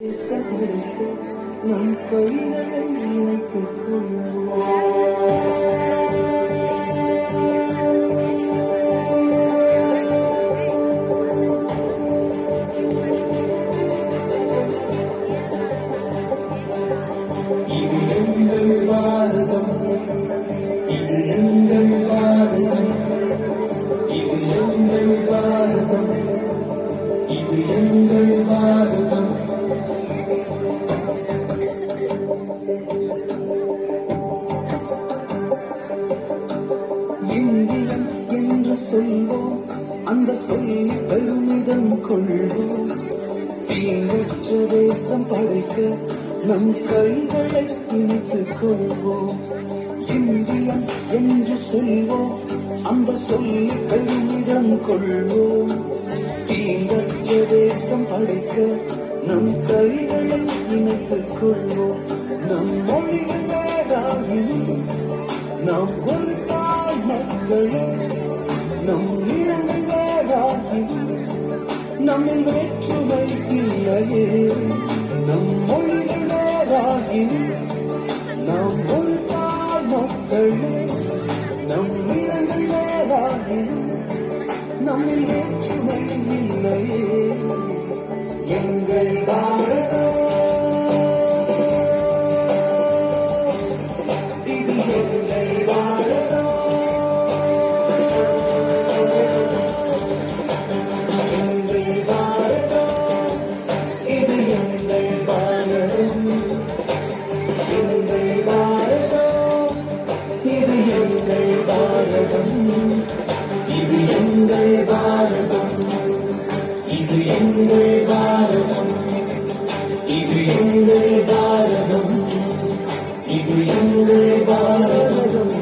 நம் கைகளை இணைத்துக் கொள்வோம். இது எங்கள் பாரதம், இது எங்கள் பாரதம், இது எங்கள் பாரதம், இது எங்கள் பாரதம். இந்தியன் என்று சொல்வோம், அந்த சொல்லி பெருமிதம் கொள்வோம். தீங்கற்ற தேசம் படைக்க நம் கைகளை இணைத்துக் கொள்வோம். இந்தியன் என்று சொல்வோம், அந்த சொல்லி பெருமிதம் கொள்வோம். தீங்கற்ற தேசம் படைக்க நம் கைகளை இணைத்துக் கொள்வோம். நம் மொழிகள் வேறாகினும் நாம் ஒரு தாய் மக்களே, நம் நிறங்கள் வேறாகினும் நம்மில் வேற்றுமை இல்லையே. நம் மொழிகள் வேறாகினும் நாம் ஒரு தாய் மக்களே, நம் நிறங்கள் வேறாகினும் நம்மில் வேற்றுமை இல்லையே. எங்கள் பாரதம் இது எங்கள் பாரதம், இது எங்கள் பாரதம், இது எங்கள் பாரதம், இது எங்கள் பாரதம்.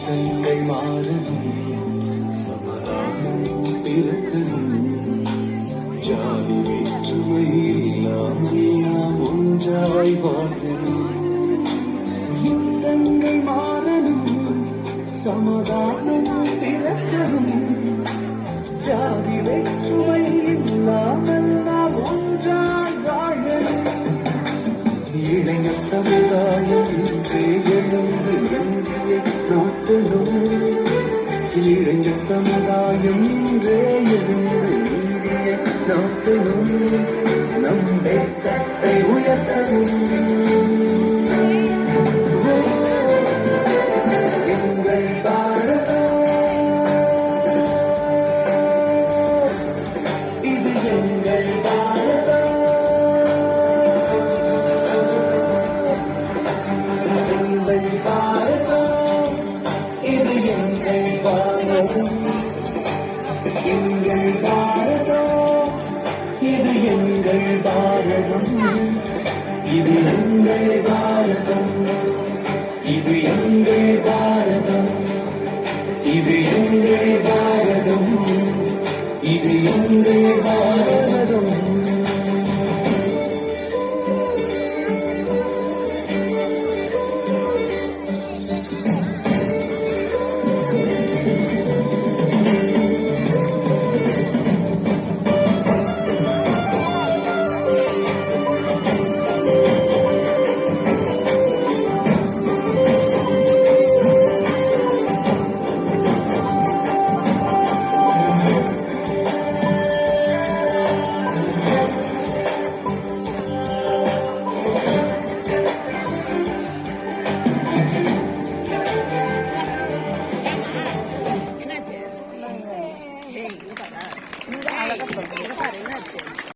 கண்கள் மாறணும், சமாதானம் பிறக்கணும். ஜாதி வேற்றுமை இல்லாமல் நாம் ஒன்றாய் வாழணும். கண்கள் மாறணும், சமாதானம் பிறக்கணும். ஜாதி வேற்றுமை இல்லாமல் நாம் ஒன்றாய் வாழணும். இளைஞர் சமுதாயம் எழுந்து நாட்டணும். இளைஞர் சமுதாயம் இந்திய நாட்டணும். நம் தேசத்தை உயர்த்தணும். எங்கள் பாரதம், இது எங்கள் பாரதம், எங்கள் பாரதம், இது எங்கள் பாரதம், எங்கள் பாரதம், இது எங்கள் பாரதம், இது எங்கள் பாரதம், இது எங்கள் பாரதம், இது எங்கள் பாரதம், இது எங்கள்